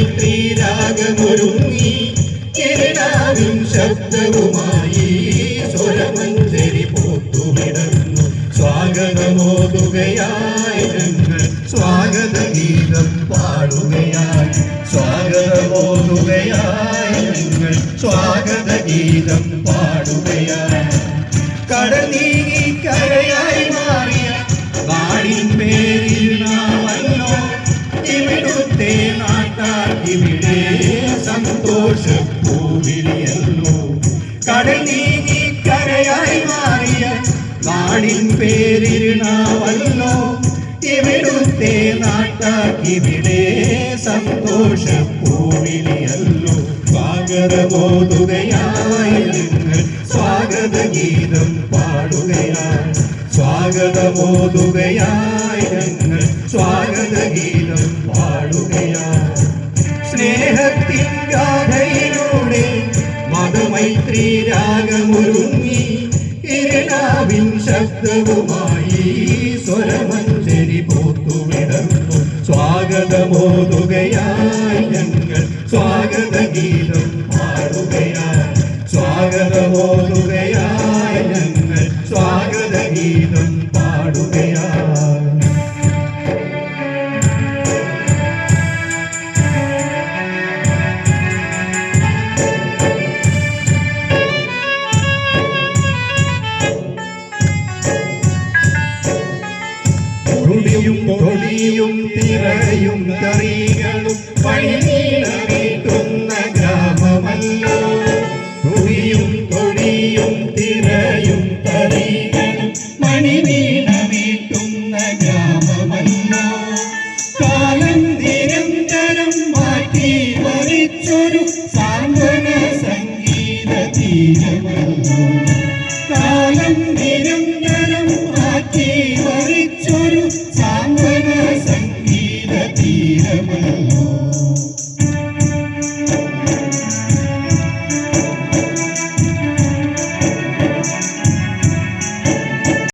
മധുമൈത്രി രാഗമൊരുങ്ങി കിരണാവിൻ ശബ്ദവുമായി സ്വരമഞ്ജരി പൂത്തുവിടന്നു സ്വാഗതമോതുകയായി ഞങ്ങൾ സ്വാഗതഗീതം പാടുകയായി സ്വാഗതമോതുകയായി ഞങ്ങൾ സ്വാഗതഗീതം പാടുകയായി കടൽ നീങ്ങി കരയായി മാറിയ നാടിൻ പേരിൽ നാമല്ലോ ഇവിടുത്തെ നാട്ടാർ ഇവിടെ സന്തോഷപ്പൂവിളിയല്ലോ കടൽ നീങ്ങി കരയായി മാറിയ നാടിൻ പേരിൽ നാമല്ലോ ഇവിടുത്തെ നാട്ടാർ ഇവിടെ സന്തോഷപ്പൂവിളിയല്ലോ സ്വാഗതമോതുകയായി ഞങ്ങൾ സ്വാഗതഗീതം പാടുകയായി സ്വാഗതമോതുകയായി ഞങ്ങൾ സ്വാഗതഗീതം പാടുകയായി സ്നേഹത്തിൻ ഗാഥയിലൂടെ മധുമൈത്രി രാഗമൊരുങ്ങി കിരണാവിൻ ശബ്ദവുമായി സ്വരമഞ്ജരി പൂത്തുവിടന്നു സ്വാഗതമോതുകയായി ഞങ്ങൾ സ്വാഗതഗീതം പാടുകയായി സ്വാഗതമോതുകയായി ഞങ്ങൾ സ്വാഗതഗീതം പാടുകയായി തൊടിയും തിരയും തറികളും പണിനീട്ടുന്ന ഗ്രാമമല്ലോ തൊടിയും തിരയും തറികളും മണിനീട്ടുന്ന ഗ്രാമമല്ലോ കാലം നിരന്തരം മാറ്റി മറിച്ചൊരു സാന്ത്വന സംഗീത തീരമല്ലോ കാലം നിരന്തരം മാറ്റി മറിച്ചൊരു സാന്ത്വന സംഗീത തീരമല്ലോ